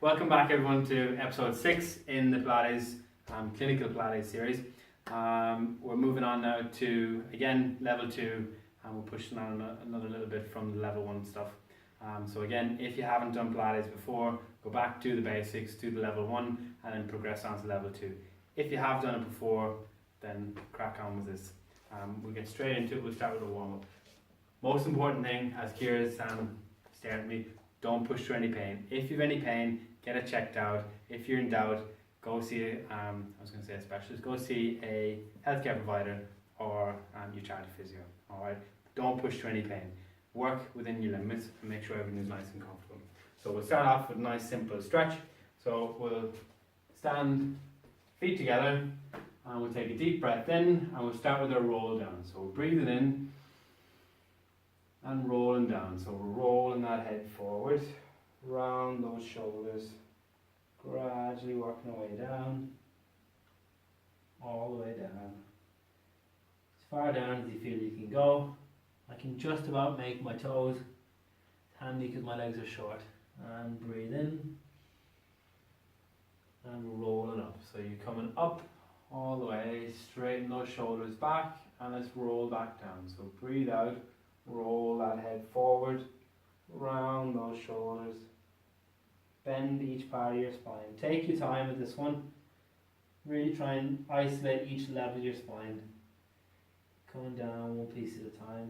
Welcome back everyone to episode 6 in the Pilates clinical Pilates series. We're moving on now to, again, level 2, and we're pushing on another little bit from the level 1 stuff. So again, if you haven't done Pilates before, go back to the basics, do the level 1 and then progress on to level 2. If you have done it before, then crack on with this. We'll get straight into it. We'll start with a warm-up. Most important thing, as Kira's staring at me, don't push through any pain. If you have any pain, get it checked out. If you're in doubt, go see a specialist. Go see a healthcare provider or your charity physio. All right. Don't push through any pain. Work within your limits and make sure everything is nice and comfortable. So we'll start off with a nice simple stretch. So we'll stand feet together and we'll take a deep breath in and we'll start with our roll down. So we're breathing in and rolling down. So we're rolling that head forward, round those shoulders, gradually working our way down, all the way down. As far down as you feel you can go. I can just about make my toes handy because my legs are short. And breathe in and rolling up. So you're coming up all the way, straighten those shoulders back and let's roll back down. So breathe out. Roll that head forward, round those shoulders, bend each part of your spine. Take your time with this one. Really try and isolate each level of your spine. Coming down one piece at a time.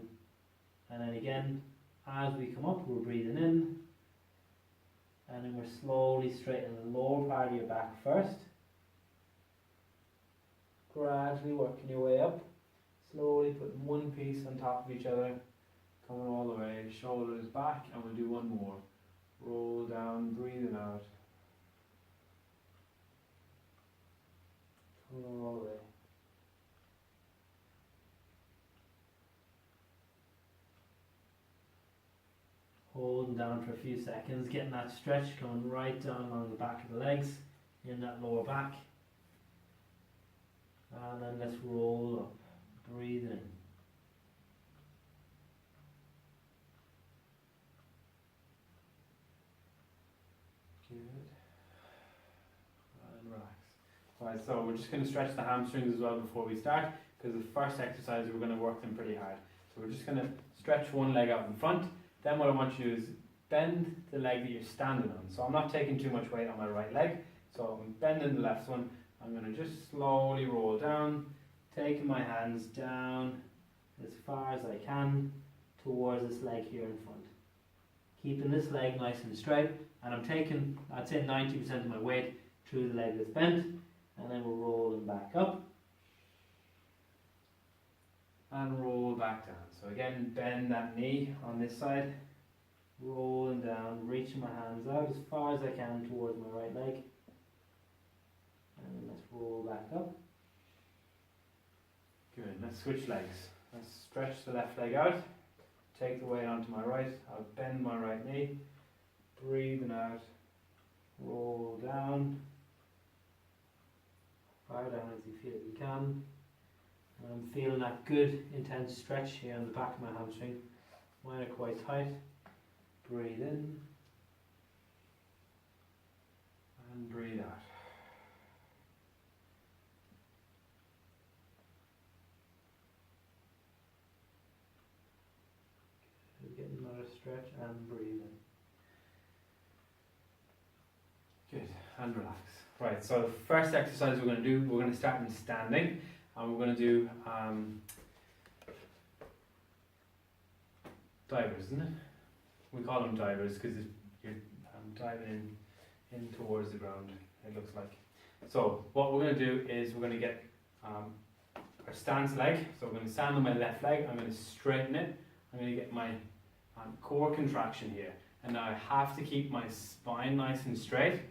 And then again, as we come up, we're breathing in. And then we're slowly straightening the lower part of your back first. Gradually working your way up. Slowly putting one piece on top of each other. Coming all the way, shoulders back, and we'll do one more. Roll down, breathing out. Coming all the way. Holding down for a few seconds, getting that stretch coming right down along the back of the legs, in that lower back. And then let's roll up, breathing in. Good. And relax. Alright, so we're just going to stretch the hamstrings as well before we start, because the first exercise we're going to work them pretty hard. So we're just going to stretch one leg out in front. Then what I want you to do is bend the leg that you're standing on. So I'm not taking too much weight on my right leg. So I'm bending the left one. I'm going to just slowly roll down, taking my hands down as far as I can towards this leg here in front. Keeping this leg nice and straight, and I'm taking, I'd say 90% of my weight through the leg that's bent, and then we're rolling back up and roll back down. So again, bend that knee on this side, rolling down, reaching my hands out as far as I can towards my right leg, and then let's roll back up. Good, let's switch legs. Let's stretch the left leg out. Take the weight onto my right, I'll bend my right knee, breathing out, roll down, far down as you feel you can. And I'm feeling that good intense stretch here on the back of my hamstring. Mine are quite tight. Breathe in and breathe out. Get another stretch and breathe in. Good, and relax. Right, so the first exercise we're going to do, we're going to start in standing, and we're going to do divers, isn't it? We call them divers because you're diving in towards the ground, it looks like. So what we're going to do is we're going to get our stance leg. So we're going to stand on my left leg, I'm going to straighten it, I'm going to get my core contraction here, and now I have to keep my spine nice and straight,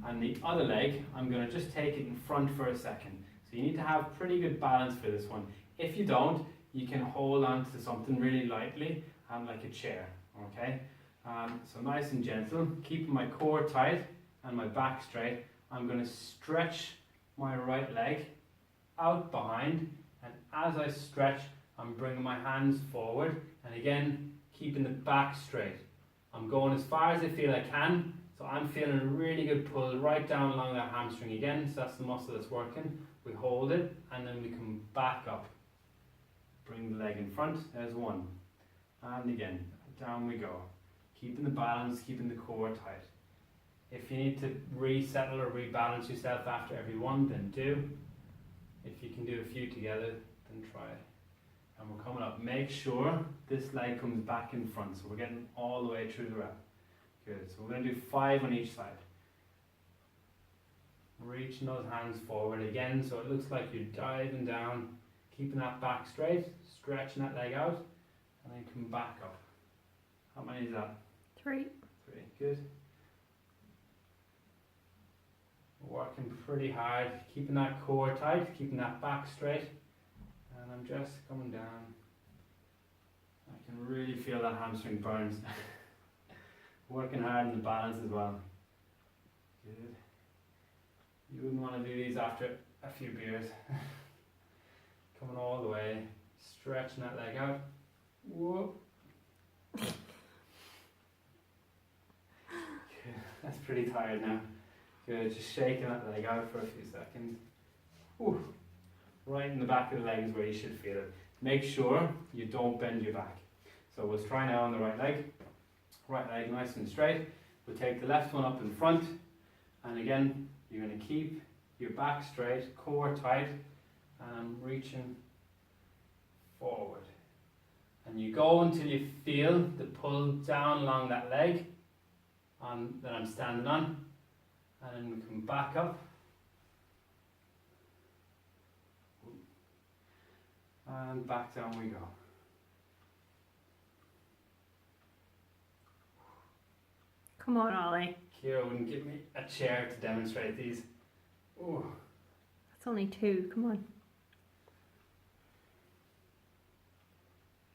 and the other leg I'm going to just take it in front for a second. So you need to have pretty good balance for this one. If you don't, you can hold on to something really lightly, like a chair, okay? So nice and gentle, keeping my core tight and my back straight. I'm going to stretch my right leg out behind, and as I stretch, I'm bringing my hands forward, and again, keeping the back straight. I'm going as far as I feel I can, So I'm feeling a really good pull right down along that hamstring again, so that's the muscle that's working. We hold it and then we come back up. Bring the leg in front, there's one. And again, down we go. Keeping the balance, keeping the core tight. If you need to resettle or rebalance yourself after every one, then do. If you can do a few together, then try it. And we're coming up. Make sure this leg comes back in front, so we're getting all the way through the rep. Good, so we're going to do 5 on each side. Reaching those hands forward again, so it looks like you're diving down, keeping that back straight, stretching that leg out, and then come back up. How many is that? 3. 3, good. Working pretty hard, keeping that core tight, keeping that back straight, and I'm just coming down. I can really feel that hamstring burns. Working hard on the balance as well. Good. You wouldn't want to do these after a few beers. Coming all the way, stretching that leg out. Whoa. Good. That's pretty tired now. Good, just shaking that leg out for a few seconds. Ooh. Right in the back of the leg is where you should feel it. Make sure you don't bend your back. So we'll try now on the right leg. Right leg nice and straight. We'll take the left one up in front. And again, you're going to keep your back straight, core tight, and reaching forward. And you go until you feel the pull down along that leg that I'm standing on. And then we come back up. And back down we go. Come on, Ollie. Kira wouldn't give me a chair to demonstrate these. Ooh. That's only 2. Come on.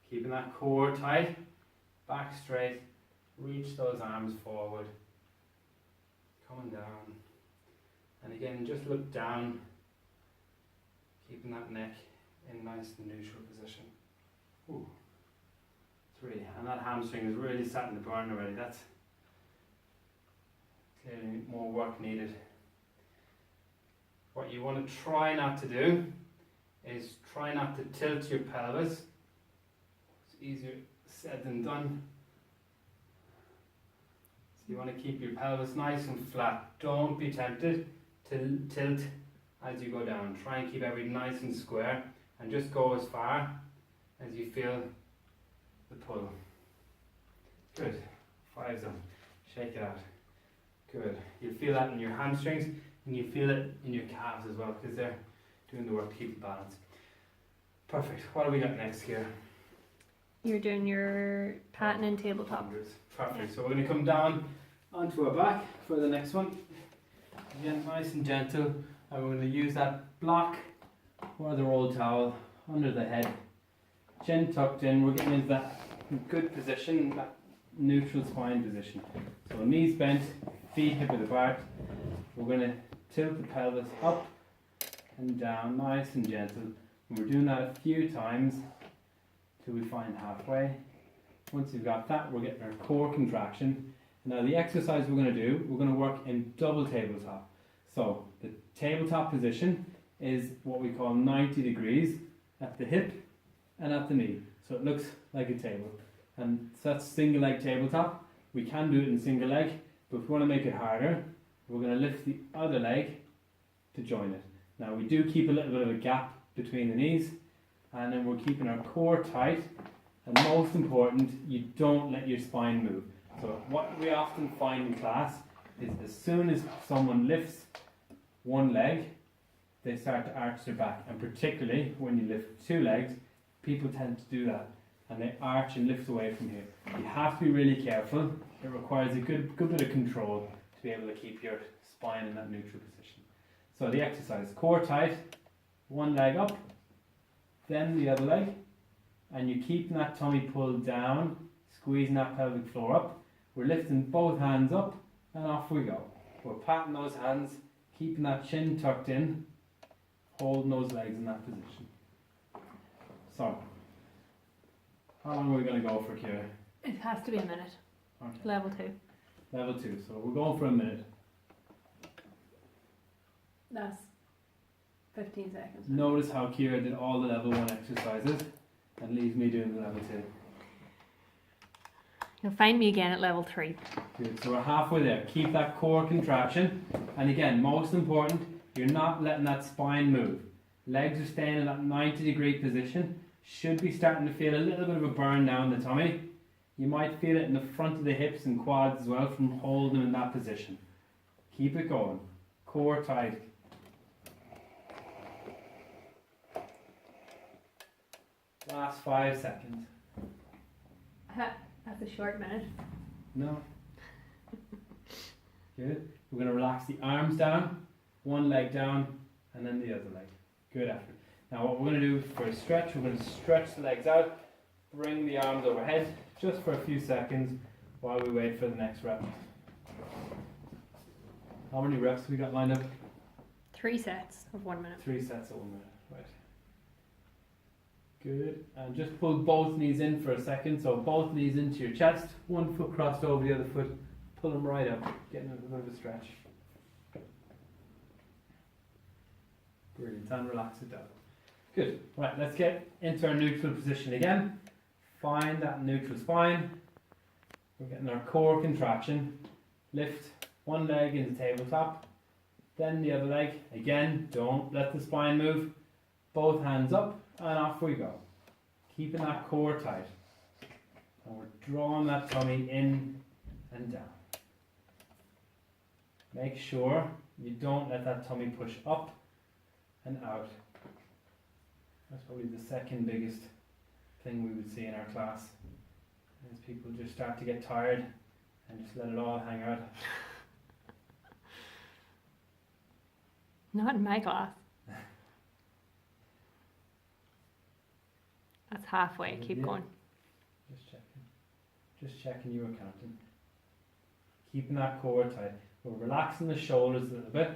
Keeping that core tight, back straight, reach those arms forward, coming down. And again, just look down, keeping that neck in nice and neutral position. Ooh. 3. And that hamstring is really starting to burn already. That's clearly more work needed. What you want to try not to do is try not to tilt your pelvis. It's easier said than done. So you want to keep your pelvis nice and flat. Don't be tempted to tilt as you go down. Try and keep everything nice and square and just go as far as you feel the pull. Good. 5 them. Shake it out. Good. You'll feel that in your hamstrings and you feel it in your calves as well because they're doing the work to keep the balance. Perfect. What do we got next here? You're doing your pattern and tabletop. Perfect. So we're going to come down onto our back for the next one. Again, nice and gentle. And we're going to use that block or the roll towel under the head. Chin tucked in. We're getting into that good position, that neutral spine position. So knees bent, feet hip width apart. We're going to tilt the pelvis up and down, nice and gentle. And we're doing that a few times till we find halfway. Once you've got that, we're getting our core contraction. Now the exercise we're going to do, we're going to work in double tabletop. So the tabletop position is what we call 90 degrees at the hip and at the knee. So it looks like a table. And so that's single leg tabletop. We can do it in single leg, but if we want to make it harder, we're going to lift the other leg to join it. Now we do keep a little bit of a gap between the knees, and then we're keeping our core tight, and most important, you don't let your spine move. So what we often find in class is as soon as someone lifts one leg, they start to arch their back, and particularly when you lift 2 legs, people tend to do that, and they arch and lift away from here. You have to be really careful. It requires a good bit of control to be able to keep your spine in that neutral position. So the exercise, core tight, one leg up, then the other leg, and you're keeping that tummy pulled down, squeezing that pelvic floor up. We're lifting both hands up, and off we go. We're patting those hands, keeping that chin tucked in, holding those legs in that position. So, how long are we going to go for, Kira? It has to be a minute. Okay. Level 2. Level 2. So we're going for a minute. That's 15 seconds. Notice how Kira did all the level 1 exercises and leaves me doing the level 2. You'll find me again at level 3. Good. So we're halfway there. Keep that core contraction. And again, most important, you're not letting that spine move. Legs are staying in that 90-degree position. Should be starting to feel a little bit of a burn down the tummy. You might feel it in the front of the hips and quads as well from holding in that position. Keep it going. Core tight. Last 5 seconds. That's a short minute. No. Good. We're going to relax the arms down, one leg down, and then the other leg. Good effort. Now what we're going to do for a stretch, we're going to stretch the legs out, bring the arms overhead, just for a few seconds while we wait for the next rep. How many reps have we got lined up? 3 sets of 1 minute. 3 sets of 1 minute, right. Good, and just pull both knees in for a second, so both knees into your chest, one foot crossed over the other foot, pull them right up, getting a bit of a stretch. Brilliant, and relax it down. Good, right, let's get into our neutral position again. Find that neutral spine. We're getting our core contraction. Lift one leg into tabletop, then the other leg. Again, don't let the spine move. Both hands up and off we go. Keeping that core tight. And we're drawing that tummy in and down. Make sure you don't let that tummy push up and out. That's probably the second biggest thing we would see in our class. Is people just start to get tired and just let it all hang out. Not in my class. That's halfway. Keep Yeah. going. Just checking. Just checking you were counting. Keeping that core tight. We're relaxing the shoulders a little bit.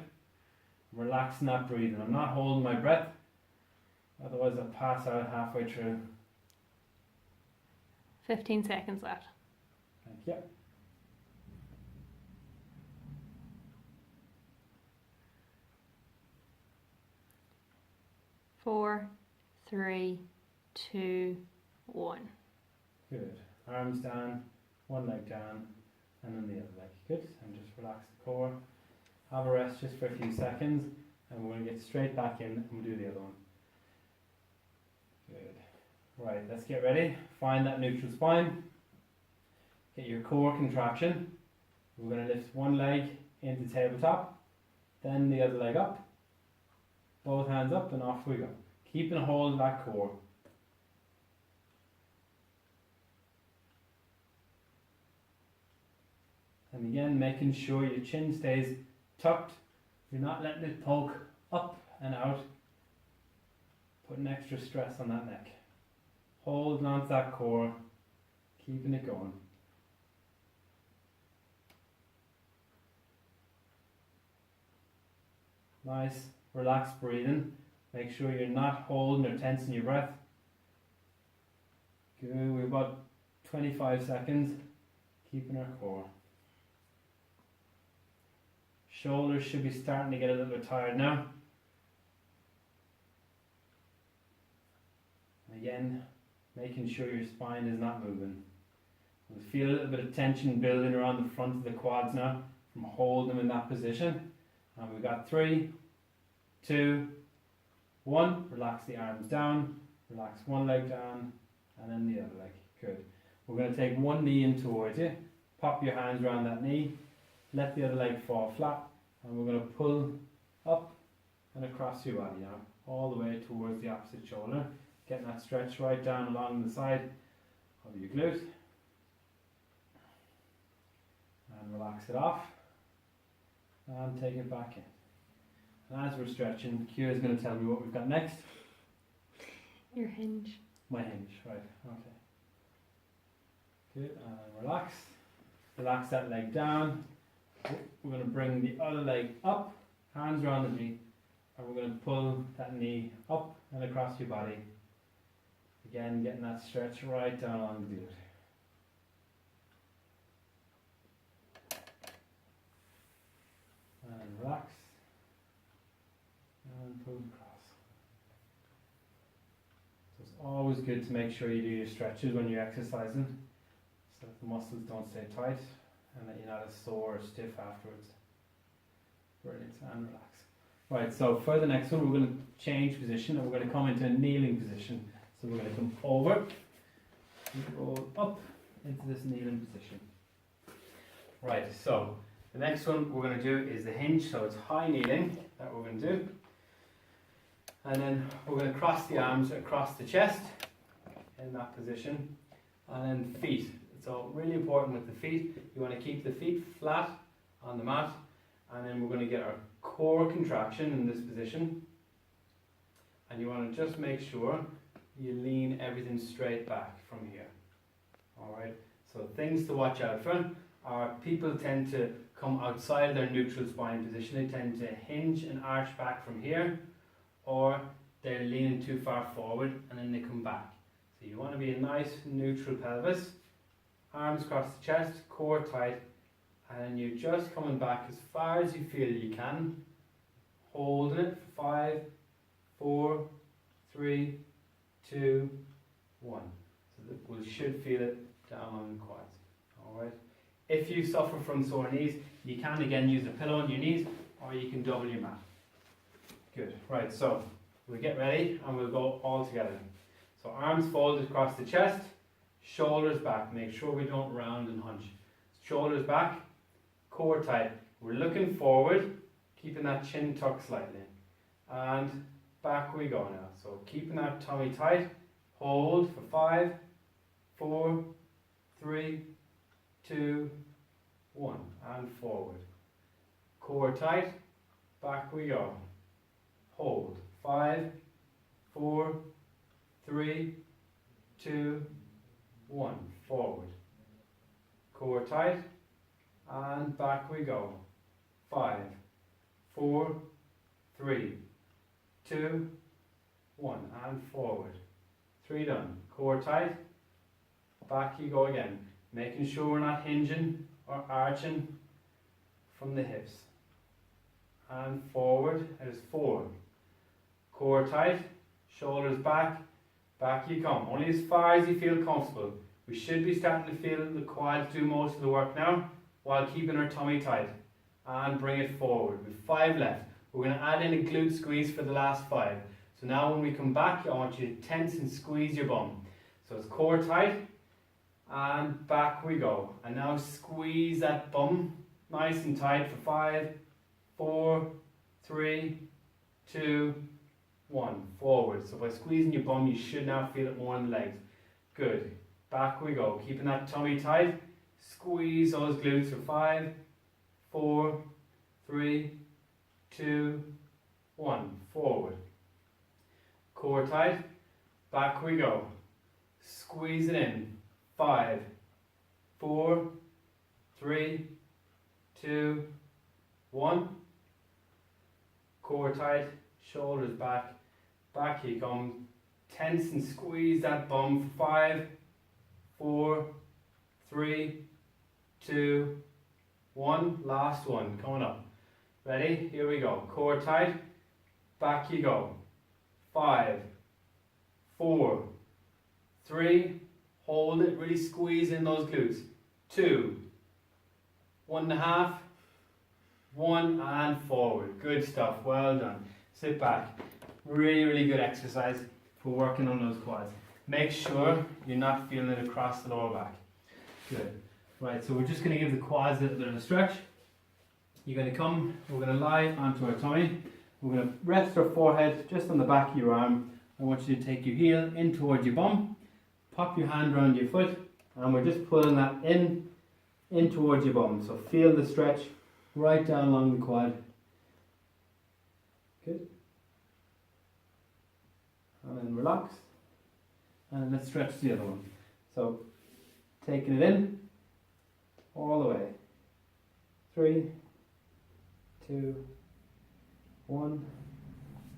Relaxing that breathing. I'm not holding my breath. Otherwise I'll pass out halfway through. 15 seconds left. Thank you. Four, three, two, one. Good. Arms down, one leg down, and then the other leg. Good. And just relax the core. Have a rest just for a few seconds, and we're going to get straight back in and we'll do the other one. Good. Right, let's get ready. Find that neutral spine. Get your core contraction. We're going to lift one leg into tabletop, then the other leg up. Both hands up and off we go. Keeping a hold of that core. And again, making sure your chin stays tucked. You're not letting it poke up and out. Putting extra stress on that neck. Holding on to that core. Keeping it going. Nice, relaxed breathing. Make sure you're not holding or tensing your breath. Good, we've got 25 seconds. Keeping our core. Shoulders should be starting to get a little bit tired now. And again, making sure your spine is not moving. We feel a little bit of tension building around the front of the quads now from holding them in that position. And we've got 3, 2, 1. Relax the arms down. Relax one leg down and then the other leg. Good. We're going to take one knee in towards you. Pop your hands around that knee. Let the other leg fall flat. And we're going to pull up and across your body now. All the way towards the opposite shoulder. Getting that stretch right down along the side of your glute. And relax it off. And take it back in. And as we're stretching, Kira's going to tell me what we've got next. Your hinge. My hinge, right, okay. Good, and relax. Relax that leg down. We're going to bring the other leg up, hands around the knee, and we're going to pull that knee up and across your body. Again, getting that stretch right down along the glute. relax. And pull across. So it's always good to make sure you do your stretches when you're exercising, so that the muscles don't stay tight and that you're not as sore or stiff afterwards. Brilliant, and relax. Right, so for the next one we're going to change position and we're going to come into a kneeling position. So we're going to come over and roll up into this kneeling position. Right, so the next one we're going to do is the hinge, so it's high kneeling that we're going to do. And then we're going to cross the arms across the chest in that position. And then feet. So really important with the feet, you want to keep the feet flat on the mat. And then we're going to get our core contraction in this position. And you want to just make sure you lean everything straight back from here. Alright, so things to watch out for are people tend to come outside their neutral spine position. They tend to hinge and arch back from here, or they're leaning too far forward and then they come back. So you want to be a nice neutral pelvis, arms across the chest, core tight, and you're just coming back as far as you feel you can, holding it for 5, 4, 3, 2, 1. So that we should feel it down on the quads. Alright. If you suffer from sore knees, you can again use a pillow on your knees, or you can double your mat. Good. Right, so we'll get ready and we'll go all together. So arms folded across the chest, shoulders back. Make sure we don't round and hunch. Shoulders back, core tight. We're looking forward, keeping that chin tucked slightly. And back we go now. So keeping that tummy tight. Hold for 5, 4, 3, 2, 1. And forward. Core tight. Back we go. Hold. 5, 4, 3, 2, 1. Forward. Core tight. And back we go. 5, 4, 3, 2, 1. And forward. 3 done. Core tight. Back you go again. Making sure we're not hinging or arching from the hips. And forward. There's 4. Core tight. Shoulders back. Back you come. Only as far as you feel comfortable. We should be starting to feel the quads do most of the work now, while keeping our tummy tight. And bring it forward. With 5 left. We're going to add in a glute squeeze for the last 5. So now when we come back, I want you to tense and squeeze your bum. So it's core tight. And back we go. And now squeeze that bum nice and tight for 5, 4, 3, 2, 1. Forward. So by squeezing your bum, you should now feel it more in the legs. Good. Back we go. Keeping that tummy tight. Squeeze those glutes for 5, 4, 3, 2, 1. Forward. Core tight. Back we go. Squeeze it in. 5, 4, 3, 2, 1. Core tight. Shoulders back. Back you come. Tense and squeeze that bum for 5, 4, 3, 2, 1. Last one. Coming up. Ready? Here we go. Core tight. Back you go. 5, 4, 3. Hold it. Really squeeze in those glutes. 2, 1.5, 1, and forward. Good stuff. Well done. Sit back. Really, really good exercise for working on those quads. Make sure you're not feeling it across the lower back. Good. Right, so we're just going to give the quads a little bit of a stretch. You're going to come, we're going to lie onto our tummy. We're going to rest our forehead just on the back of your arm. I want you to take your heel in towards your bum. Pop your hand around your foot. And we're just pulling that in towards your bum. So feel the stretch right down along the quad. Good. And then relax. And let's stretch the other one. So taking it in all the way. 3, 2, 1.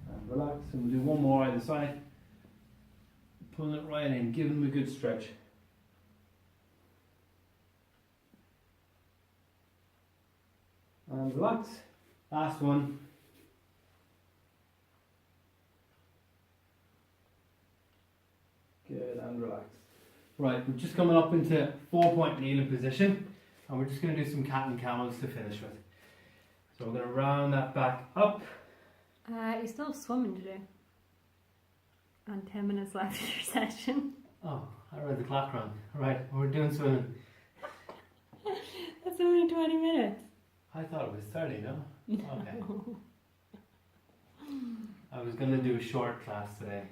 And relax. And we'll do one more either side. Pulling it right in, giving them a good stretch. And relax. Last one. Good, and relax. Right, we're just coming up into 4-point kneeling position, and we're just going to do some cat and camels to finish with. So we're going to round that back up. You still have swimming to do. And 10 minutes left of your session. Oh, I read the clock wrong. Right, we're doing swimming. That's only 20 minutes. I thought it was 30, no? Okay. I was going to do a short class today.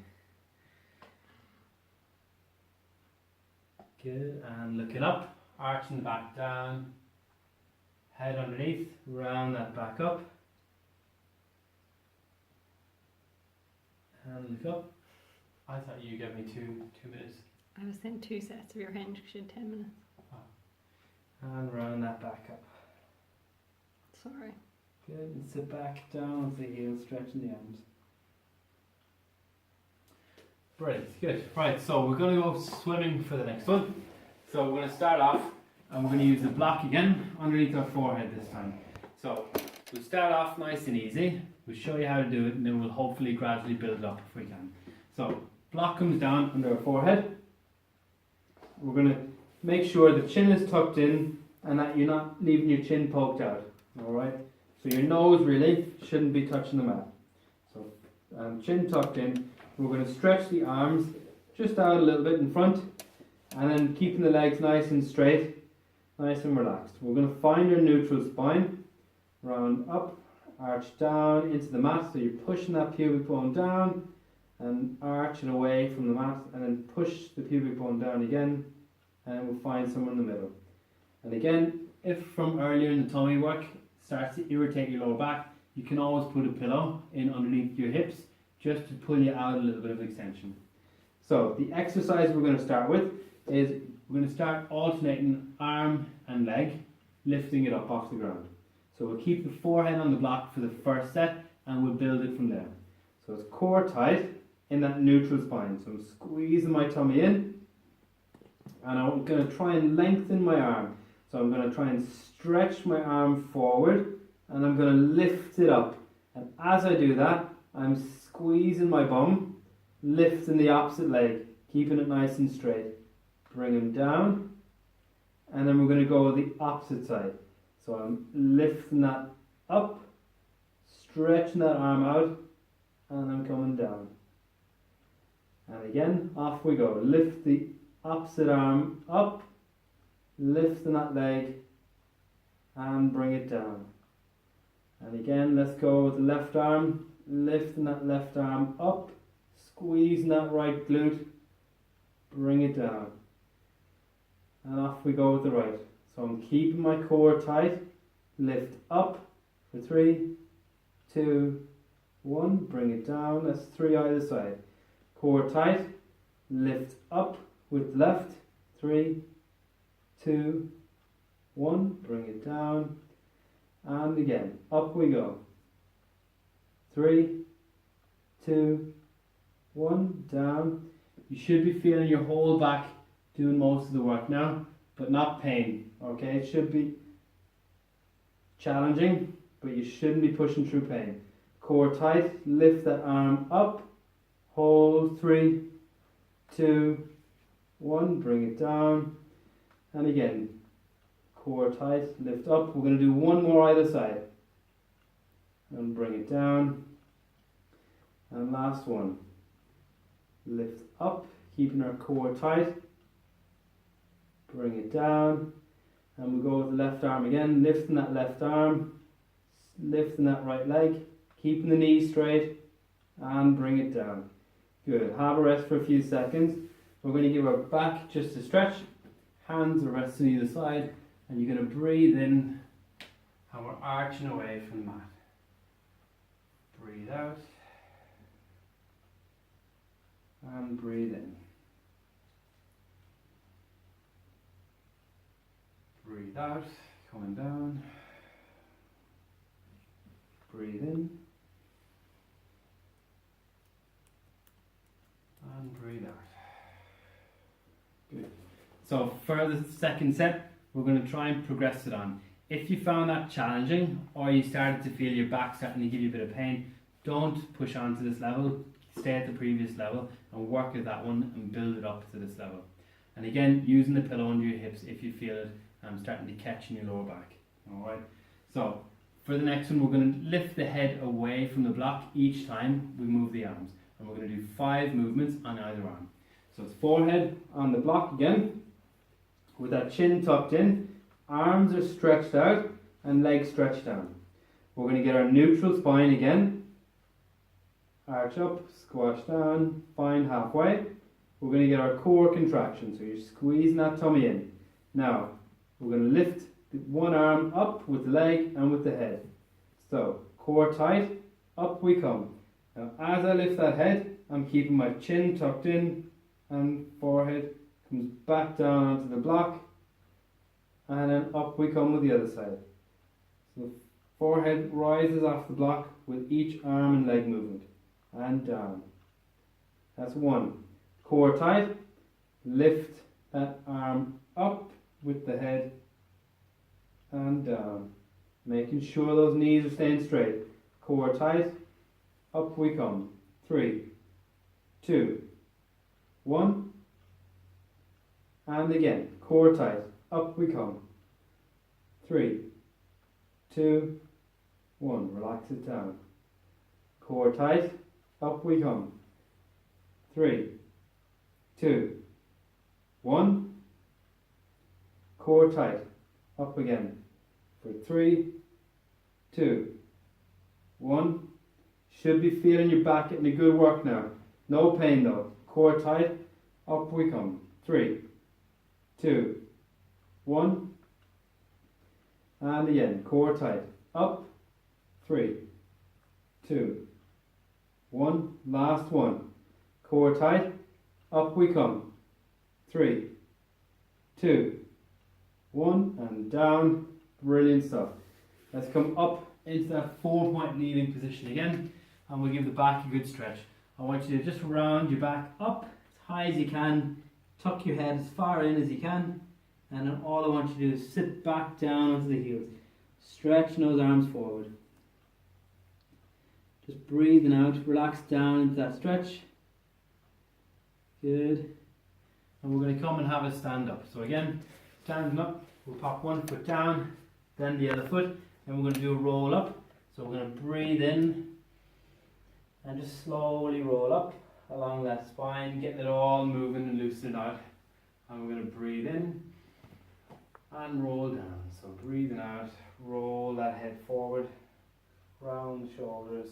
Good, and looking up, arching the back down, head underneath, round that back up, and look up. I thought you gave me two minutes. I was saying 2 sets of your hinge because you had 10 minutes. And round that back up. Sorry. Good, and sit back down with the heels, stretching the arms. Brilliant, good. Right, so we're going to go swimming for the next one. So we're going to start off, and we're going to use the block again underneath our forehead this time. So we'll start off nice and easy. We'll show you how to do it, and then we'll hopefully gradually build up if we can. So block comes down under our forehead. We're going to make sure the chin is tucked in and that you're not leaving your chin poked out. Alright? So your nose really shouldn't be touching the mat. So chin tucked in. We're going to stretch the arms just out a little bit in front, and then keeping the legs nice and straight, nice and relaxed. We're going to find your neutral spine, round up, arch down into the mat, so you're pushing that pubic bone down and arch it away from the mat, and then push the pubic bone down again, and we'll find somewhere in the middle. And again, if from earlier in the tummy work starts to irritate your lower back, you can always put a pillow in underneath your hips just to pull you out a little bit of extension. So the exercise we're going to start with is we're going to start alternating arm and leg, lifting it up off the ground. So we'll keep the forehead on the block for the first set, and we'll build it from there. So it's core tight in that neutral spine. So I'm squeezing my tummy in, and I'm going to try and lengthen my arm. So I'm going to try and stretch my arm forward, and I'm going to lift it up. And as I do that, I'm squeezing my bum, lifting the opposite leg, keeping it nice and straight. Bring him down, and then we're going to go the opposite side. So I'm lifting that up, stretching that arm out, and I'm coming down. And again, off we go. Lift the opposite arm up, lifting that leg, and bring it down. And again, let's go with the left arm, lifting that left arm up, squeezing that right glute, bring it down. And off we go with the right. So I'm keeping my core tight, lift up for 3, 2, 1, bring it down, that's 3 either side. Core tight, lift up with left, 3, 2, 1, bring it down, and again, up we go. 3, 2, 1, down. You should be feeling your whole back doing most of the work now, but not pain, okay? It should be challenging, but you shouldn't be pushing through pain. Core tight, lift that arm up, hold, 3, 2, 1, bring it down, and again, core tight, lift up. We're going to do one more either side, and bring it down, and last one, lift up, keeping our core tight, bring it down, and we'll go with the left arm again, lifting that left arm, lifting that right leg, keeping the knee straight, and bring it down. Good. Have a rest for a few seconds. We're going to give our back just a stretch, hands are resting either side, and you're going to breathe in, and we're arching away from the mat. Breathe out, and breathe in. Breathe out, coming down. Breathe in. And breathe out. Good. So for the second set, we're going to try and progress it on. if you found that challenging or you started to feel your back starting to give you a bit of pain, don't push on to this level. Stay at the previous level and work at that one and build it up to this level. And again, using the pillow under your hips if you feel it starting to catch in your lower back. Alright, so for the next one, we're going to lift the head away from the block each time we move the arms. And we're going to do 5 movements on either arm. So it's forehead on the block again, with that chin tucked in, arms are stretched out and legs stretched down. We're going to get our neutral spine again, arch up, squash down, find halfway. We're going to get our core contraction, so you're squeezing that tummy in. Now, we're going to lift one arm up with the leg and with the head. So, core tight, up we come. Now, as I lift that head, I'm keeping my chin tucked in and forehead comes back down onto the block, and then up we come with the other side. So, forehead rises off the block with each arm and leg movement, and down. That's 1. Core tight, lift that arm up with the head and down, making sure those knees are staying straight. Core tight, up we come. 3, 2, 1, and again, core tight, up we come. 3, 2, 1, relax it down. Core tight, up we come. 3, 2, 1, core tight, up again. For 3, 2, 1. Should be feeling your back getting a good work now. No pain though. Core tight, up we come. 3, 2, 1. And again, core tight, up. 3, 2, 1. Last one. Core tight, up we come. 3, 2, 1, and down. Brilliant stuff. Let's come up into that 4-point kneeling position again, and we'll give the back a good stretch. I want you to just round your back up as high as you can, tuck your head as far in as you can, and then all I want you to do is sit back down onto the heels, stretching those arms forward. Just breathing out, relax down into that stretch. Good. And we're going to come and have a stand up. So again, standing up, we'll pop one foot down, then the other foot, and we're going to do a roll up. So we're going to breathe in and just slowly roll up along that spine, getting it all moving and loosening out. And we're going to breathe in and roll down. So breathing out, roll that head forward, round the shoulders,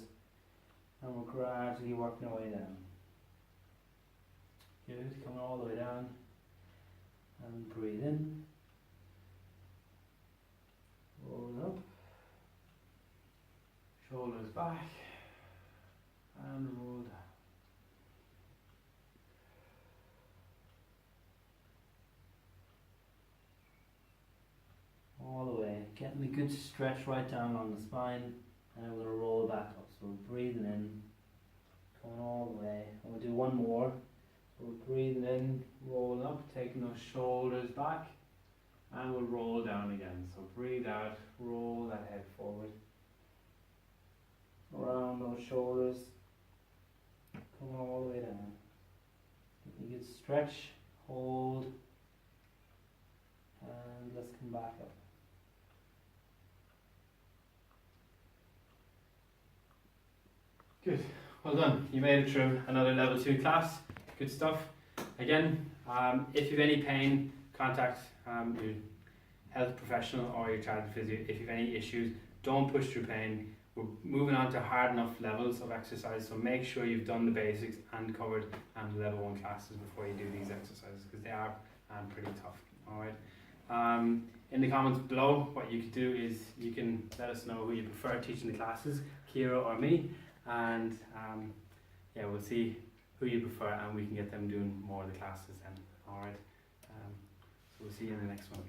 and we're gradually working our way down. Good, coming all the way down, and breathe in, roll up, shoulders back, and roll down. All the way, getting a good stretch right down along the spine, and we're going to roll back up. So we're breathing in, coming all the way, and we'll do one more. So we're breathing in, rolling up, taking those shoulders back, and we'll roll down again. So breathe out, roll that head forward, around those shoulders, come all the way down. You can stretch, hold, and let's come back up. Good, well done. You made it through another level 2 class. Good stuff. Again, if you have any pain, contact your health professional or your child physio. If you have any issues, don't push through pain. We're moving on to hard enough levels of exercise, so make sure you've done the basics and covered level 1 classes before you do these exercises, because they are pretty tough. Alright. In the comments below, what you could do is you can let us know who you prefer teaching the classes, Kira or me, and yeah, we'll see who you prefer, and we can get them doing more of the classes then. Alright, so we'll see you in the next one.